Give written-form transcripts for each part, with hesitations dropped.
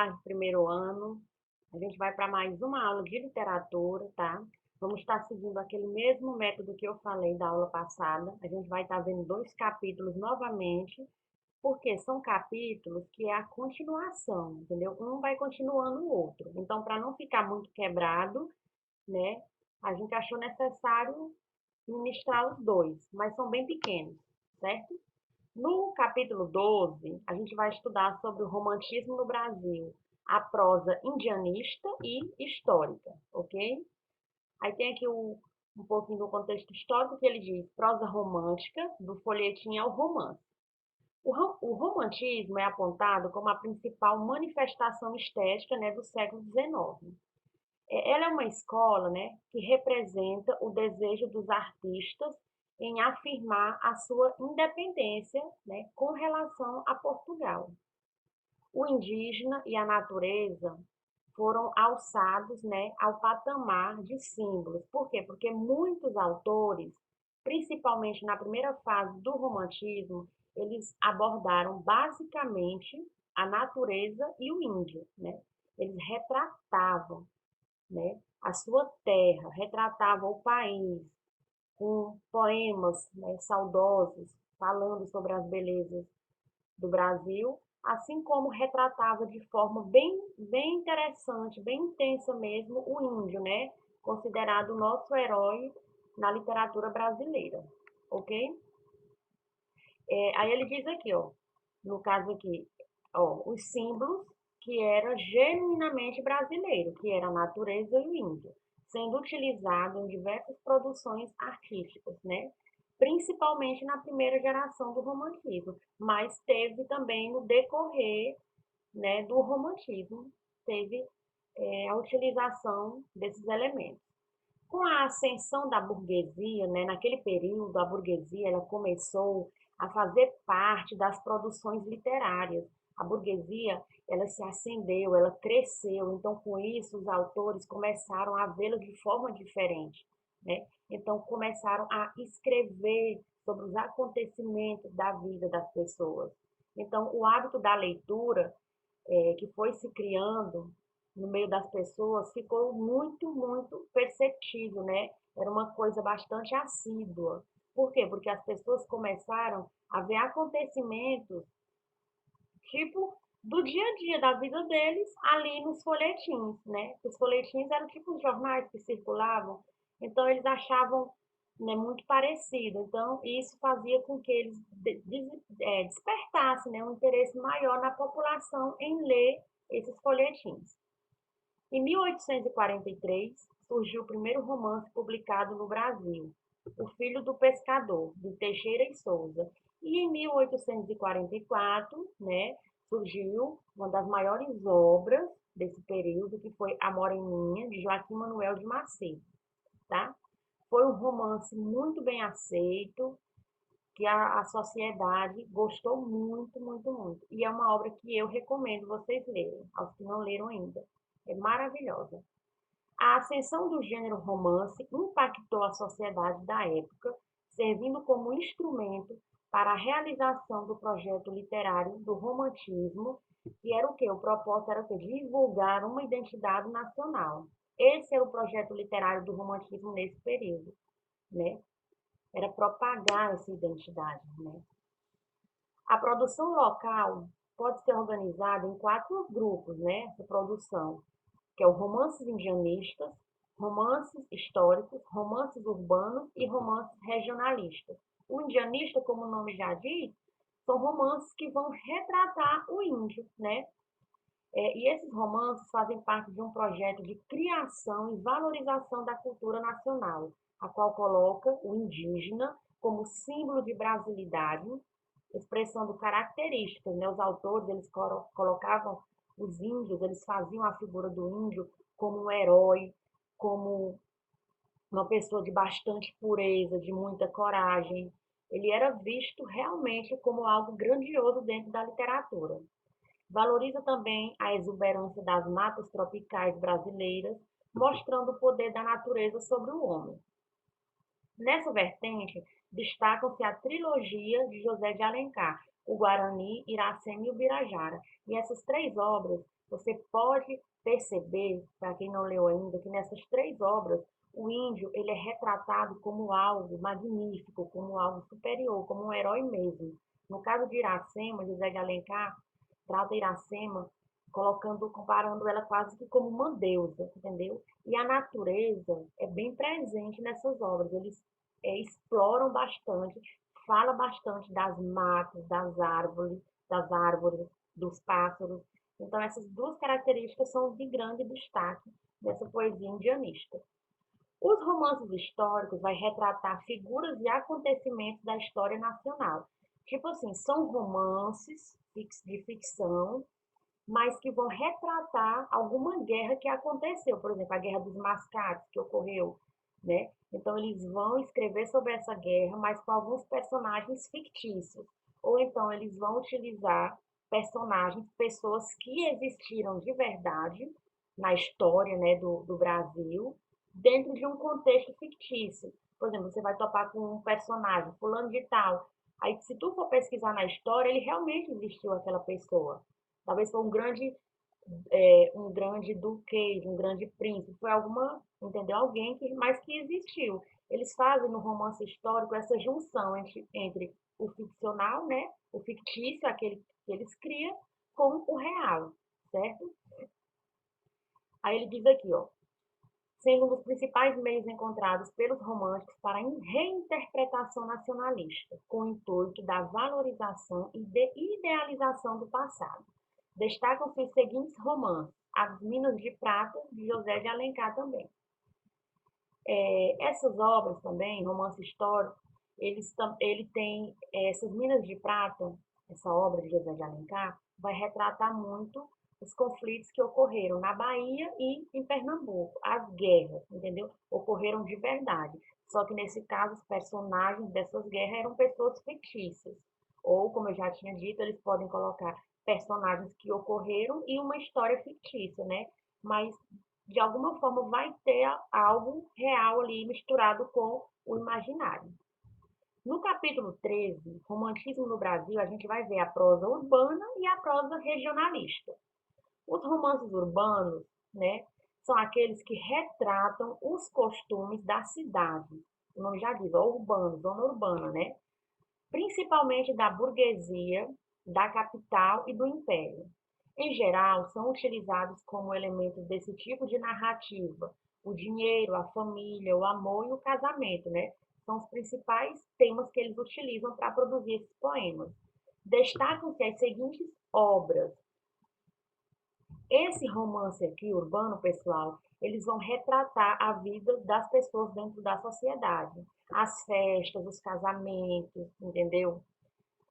tarde, primeiro ano. A gente vai para mais uma aula de literatura, tá? Vamos estar seguindo aquele mesmo método que eu falei da aula passada. A gente vai estar vendo dois capítulos novamente, porque são capítulos que é a continuação, entendeu? Um vai continuando o outro. Então, para não ficar muito quebrado, né, a gente achou necessário ministrar os dois, mas são bem pequenos, certo? No capítulo 12, a gente vai estudar sobre o romantismo no Brasil, a prosa indianista e histórica, ok? Aí tem aqui um pouquinho do contexto histórico que ele diz prosa romântica, do folhetim ao romance. O romantismo é apontado como a principal manifestação estética, né, do século XIX. Ela é uma escola, né, que representa o desejo dos artistas em afirmar a sua independência, né, com relação a Portugal. O indígena e a natureza foram alçados, né, ao patamar de símbolos. Por quê? Porque muitos autores, principalmente na primeira fase do romantismo, eles abordaram basicamente a natureza e o índio, né? Eles retratavam, né, a sua terra, retratava o país com poemas, né, saudosos, falando sobre as belezas do Brasil, assim como retratava de forma bem interessante, bem intensa mesmo, o índio, né, considerado o nosso herói na literatura brasileira, ok? Aí ele diz aqui, ó, no caso aqui, ó, os símbolos que era genuinamente brasileiro, que era a natureza e o índio, sendo utilizado em diversas produções artísticas, né? Principalmente na primeira geração do romantismo, mas teve também no decorrer, né, do romantismo, teve a utilização desses elementos. Com a ascensão da burguesia, né, naquele período, a burguesia ela começou a fazer parte das produções literárias. A burguesia ela se acendeu, ela cresceu, então com isso os autores começaram a vê-la de forma diferente, né? Então começaram a escrever sobre os acontecimentos da vida das pessoas. Então o hábito da leitura que foi se criando no meio das pessoas ficou muito perceptível, né? Era uma coisa bastante assídua. Por quê? Porque as pessoas começaram a ver acontecimentos, tipo, do dia a dia da vida deles ali nos folhetins, né? Os folhetins eram tipo os jornais que circulavam, então eles achavam, né, muito parecido. Então, isso fazia com que eles despertassem, né, um interesse maior na população em ler esses folhetins. Em 1843, surgiu o primeiro romance publicado no Brasil, O Filho do Pescador, de Teixeira e Souza. E em 1844, né, surgiu uma das maiores obras desse período, que foi A Moreninha, de Joaquim Manuel de Macedo. Tá? Foi um romance muito bem aceito, que a sociedade gostou muito. E é uma obra que eu recomendo vocês lerem, aos que não leram ainda. É maravilhosa. A ascensão do gênero romance impactou a sociedade da época, servindo como instrumento para a realização do projeto literário do romantismo, que era o quê? O propósito era o quê? Divulgar uma identidade nacional. Esse era o projeto literário do romantismo nesse período, né? Era propagar essa identidade, né? A produção local pode ser organizada em quatro grupos, né? Essa produção, que é o romances indianistas, romances históricos, romances urbanos e romances regionalistas. O indianista, como o nome já diz, são romances que vão retratar o índio, né? E esses romances fazem parte de um projeto de criação e valorização da cultura nacional, a qual coloca o indígena como símbolo de brasilidade, expressando características, né? Os autores, eles colocavam os índios, eles faziam a figura do índio como um herói, como uma pessoa de bastante pureza, de muita coragem. Ele era visto realmente como algo grandioso dentro da literatura. Valoriza também a exuberância das matas tropicais brasileiras, mostrando o poder da natureza sobre o homem. Nessa vertente, destacam-se a trilogia de José de Alencar, o Guarani, Iracema e o Birajara. E essas três obras, você pode perceber, para quem não leu ainda, que nessas três obras, o índio ele é retratado como algo magnífico, como algo superior, como um herói mesmo. No caso de Iracema, José de Alencar trata Iracema comparando ela quase que como uma deusa, entendeu? E a natureza é bem presente nessas obras. Eles exploram bastante, fala bastante das matas, das árvores, dos pássaros. Então, essas duas características são de grande destaque nessa poesia indianista. Os romances históricos vai retratar figuras e acontecimentos da história nacional. Tipo assim, são romances de ficção, mas que vão retratar alguma guerra que aconteceu, por exemplo, a Guerra dos Mascates, que ocorreu, né? Então, eles vão escrever sobre essa guerra, mas com alguns personagens fictícios. Ou então, eles vão utilizar personagens, pessoas que existiram de verdade na história, né, do Brasil, dentro de um contexto fictício. Por exemplo, você vai topar com um personagem, fulano de tal. Aí, se tu for pesquisar na história, ele realmente existiu aquela pessoa. Talvez foi um grande duquês, um grande príncipe, foi alguma, entendeu? Alguém que, mas que existiu. Eles fazem no romance histórico essa junção entre o ficcional, né? O fictício, aquele que eles criam, com o real, certo? Aí ele diz aqui, ó, sendo um dos principais meios encontrados pelos românticos para a reinterpretação nacionalista, com o intuito da valorização e de idealização do passado. Destacam-se os seguintes romances: As Minas de Prata, de José de Alencar também. Essas obras também, romance histórico, ele tem essas Minas de Prata, essa obra de José de Alencar, vai retratar muito os conflitos que ocorreram na Bahia e em Pernambuco, as guerras, entendeu? Ocorreram de verdade. Só que nesse caso, os personagens dessas guerras eram pessoas fictícias. Ou, como eu já tinha dito, eles podem colocar personagens que ocorreram e uma história fictícia, né? Mas de alguma forma vai ter algo real ali misturado com o imaginário. No capítulo 13, Romantismo no Brasil, a gente vai ver a prosa urbana e a prosa regionalista. Os romances urbanos, né, são aqueles que retratam os costumes da cidade. O nome já diz, ó, urbano, zona urbana, né? Principalmente da burguesia, da capital e do império. Em geral, são utilizados como elementos desse tipo de narrativa o dinheiro, a família, o amor e o casamento, né? São os principais temas que eles utilizam para produzir esses poemas. Destacam-se as seguintes obras. Esse romance aqui, urbano, pessoal, eles vão retratar a vida das pessoas dentro da sociedade. As festas, os casamentos, entendeu?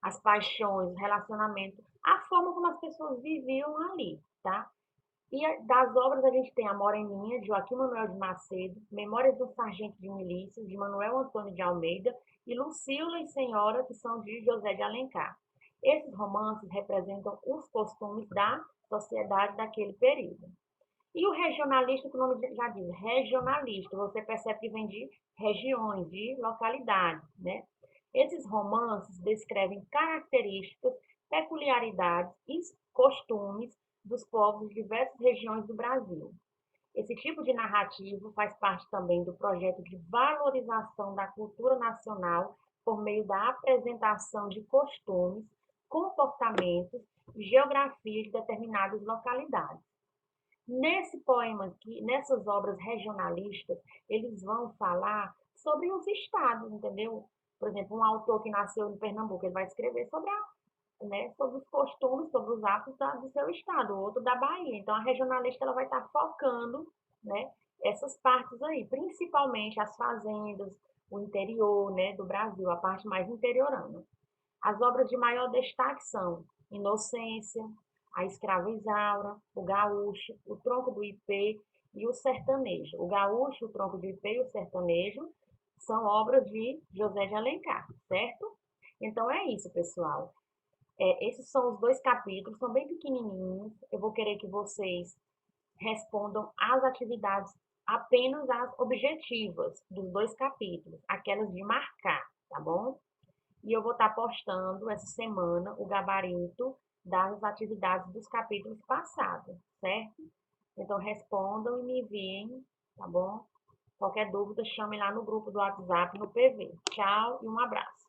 As paixões, os relacionamentos, a forma como as pessoas viviam ali, tá? E das obras a gente tem A Moreninha, de Joaquim Manuel de Macedo, Memórias do Sargento de Milícias, de Manuel Antônio de Almeida, e Lucília e Senhora, que são de José de Alencar. Esses romances representam os costumes da sociedade daquele período. E o regionalista, que o nome já diz, regionalista, você percebe que vem de regiões, de localidades, né? Esses romances descrevem características, peculiaridades e costumes dos povos de diversas regiões do Brasil. Esse tipo de narrativo faz parte também do projeto de valorização da cultura nacional por meio da apresentação de costumes, comportamentos e geografia de determinadas localidades. Nesse poema aqui, nessas obras regionalistas, eles vão falar sobre os estados, entendeu? Por exemplo, um autor que nasceu em Pernambuco, ele vai escrever sobre os costumes, sobre os hábitos do seu estado, o outro da Bahia. Então, a regionalista ela vai estar focando, né, essas partes aí, principalmente as fazendas, o interior, né, do Brasil, a parte mais interiorana. As obras de maior destaque são Inocência, A Escrava Isaura, O Gaúcho, O Tronco do Ipê e O Sertanejo. O Gaúcho, O Tronco do Ipê e O Sertanejo são obras de José de Alencar, certo? Então é isso, pessoal. Esses são os dois capítulos, são bem pequenininhos. Eu vou querer que vocês respondam às atividades, apenas as objetivas dos dois capítulos, aquelas de marcar, tá bom? e eu vou estar postando essa semana o gabarito das atividades dos capítulos passados, certo? Então, respondam e me enviem, tá bom? Qualquer dúvida, chame lá no grupo do WhatsApp, no PV. Tchau e um abraço.